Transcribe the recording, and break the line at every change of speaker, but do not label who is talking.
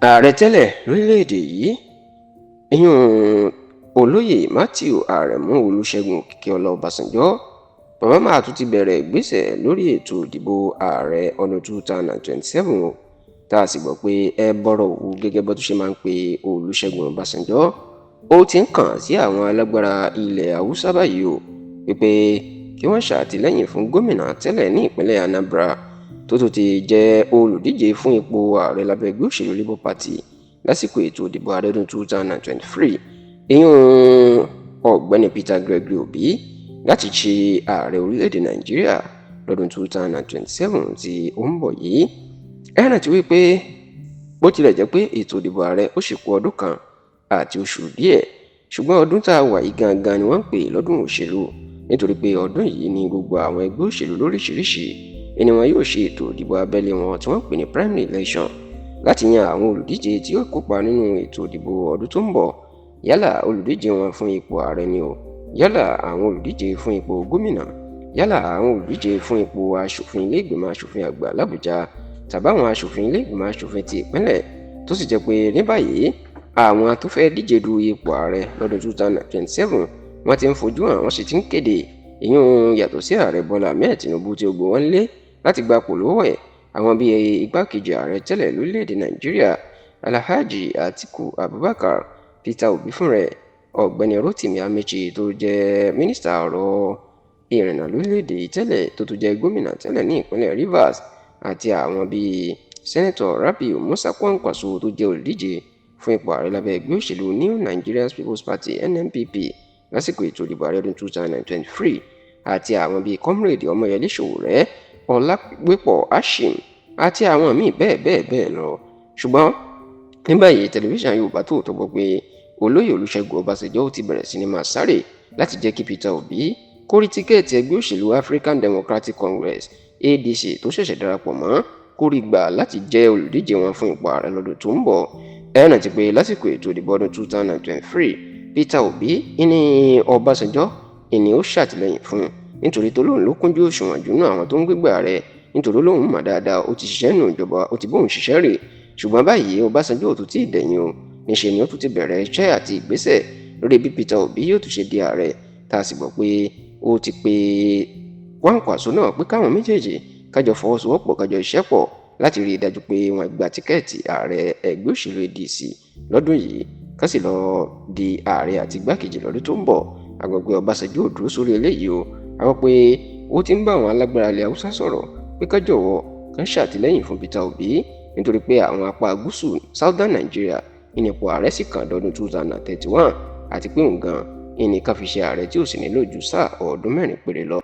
ààrẹ tẹ́lẹ̀ lórílẹ̀‐èdè yìí ìyún olóyè Matthew Aremu Olúṣẹ́gun Òkìkíọlá Ọbásanjọ́ bàbá máa tún ti bẹ̀rẹ̀ ìgbésẹ̀ lórí ètò ìdìbò ààrẹ ọdún 2027 o tá a sì gbọ́ pé ẹ bọ́rọ̀ òwú gẹ́gẹ́ bó tún ṣe máa ń pe Olúṣẹ́gun Ọbásanjọ́ ó ti ń kàn sí àwọn alágbára ilẹ̀ haúsá báyìí o wípé kí wọ́n ṣàtìlẹ́yìn fún gómìnà tẹ́lẹ̀ ní ìpínlẹ̀ Anambra tó tún ti jẹ́ olùdíje fún ipò ààrẹ lábẹ́ ẹgbẹ́ òṣèlú Labour Party lásìkò ètò ìdìbò ààrẹ ọdún 2023 ìyún ọ̀gbẹ́ni Peter Gregory Obi láti ṣe ààrẹ orílẹ̀-èdè Nàìjíríà lọ́dún 2027 tí ó ń bọ̀ yìí. ẹ rántí wípé bó tilẹ̀ jẹ́ pé ètò ìdìbò ààrẹ ó sì kù ọdún kan àti oṣù díẹ̀ ṣùgbọ́n ọdún tá a wà yìí gangan ni wọ́n ń pè lọ́dún òṣèlú nítorí pé ọdún yìí ni gbogbo àwọn ẹgbẹ́ òṣèlú lóríṣiríṣi ni wọn yóò ṣe ètò ìdìbò abẹ́lé wọn tí wọ́n pè ní primary election láti yan àwọn olùdíje tí yóò kópa nínú ètò ìdìbò ọdún tó ń bọ̀ yálà olùdíje wọn fún ipò ààrẹ ni o yálà àwọn olùdíje fún ipò gómìnà yálà àwọn olùdíje fún ipò aṣòfin ilé ìgbìmọ̀ aṣòfin àgbà l'Àbújá tàbáwọn aṣòfin ilé ìgbìmọ̀ aṣòfin ti ìpínlẹ̀ tó sì jẹ́ pé ní báyìí àwọn tó fẹ́ díje du ipò ààrẹ lọ́dún 2027 wọ́n ti ń fojú hàn wọ́n sì ti ń kéde ìyún yàtọ̀ sí ààrẹ Bọ́lá Ahmed Tinubu tí ogbó wọn lé láti gba pòlówó ẹ̀ àwọn bíi igbákejì ààrẹ tẹ́lẹ̀ lórílẹ̀‐èdè Nàìjíríà Alhaji Atiku Abubakar Peter Obi fúnra ẹ̀ ọ̀gbẹ́ni Rotimi Amechi tó jẹ́ mínísítà ọ̀rọ̀ ìrìnnà lórílẹ̀‐èdè tẹ́lẹ̀ tó tún jẹ́ gómìnà tẹ́lẹ̀ ní ìpínlẹ̀ Rivers àti àwọn bíi sẹ́nẹ́tọ̀ Rabiu Musa Kwankwaso tó jẹ́ olùdíje fún ipò ààrẹ lábẹ́ ẹgbẹ́ òṣèlú New Nigerian People's Party NNPP lásìkò ètò ìdìbò ààrẹ ọdún 2023 àti àwọn bíi comrade Ọmọyẹlé Sowore Ọlágbépọ̀ Hashim àti àwọn míì bẹ́ẹ̀ lọ. ṣùgbọ́n ní báyìí tẹlifíṣàn Yorùbá Tòótọ́ gbọ́ pé olóyè Olúṣẹ́gun Ọbásanjọ́ ó ti bẹ̀rẹ̀ sí ní máa sáré láti jẹ́ kí Peter Obi kó rí tíkẹ́ẹ̀tì ẹgbẹ́ òṣèlú African Democratic Congress ADC tó ṣẹ̀ṣẹ̀ darapọ̀ mọ́ kó rí gbà láti jẹ́ olùdíje wọn fún ipò ààrẹ lọ́dún tó ń bọ̀. ẹ rántí pé lásìkò ètò ìdìbò ọdún 2023 Peter Obi ní Ọbásanjọ́ ìní ó ṣàtìlẹ́yìn fún nítorí tó lóun ló kúnjú òṣùwọ̀n jù náà àwọn tó ń gbégbá rẹ̀ nítorí lóun mọ̀ dáadáa ó ti ṣiṣẹ́ nù ìjọba ó ti bóun ṣiṣẹ́ rè ṣùgbọ́n báyìí Ọbásanjọ́ ò tún tí ì dẹ̀yìn o níṣẹ́ ni ó tún ti bẹ̀rẹ̀ iṣẹ́ àti ìgbésẹ̀ lórí bí Peter Obi yóò tún ṣe di ààrẹ tá a sì gbọ́ pé ó ti pe Kwankwaso náà pé káwọn méjèèjì kájọ fọwọ́sowọ́pọ̀ kájọ iṣẹ́ pọ̀ láti rí i dájú pé wọ́n gba tíkẹ́ẹ̀tì ààrẹ ẹgbẹ́ òṣèlú ADC lọ́dún yìí ká sì lọ di ààrẹ àti igbákejì lọ́dún tó ń bọ̀. àgbègbè Ọbásanjọ́ ò dúró sórí eléyìí o àwọn pé ó ti ń bá àwọn alágbára ilẹ̀ Haúsá sọ̀rọ̀ pé ká jọ̀wọ́ kán ṣàtìlẹ́yìn fún Peter Obi nítorí pé àwọn apá gúúsù Southern Nigeria ìnìpò ààrẹ sì kàn dọ́dún 2031 àti pé òun gan ìní ká fi ṣe ààrẹ tí ò sì nílò ju sáà ọdún 4 péré lọ.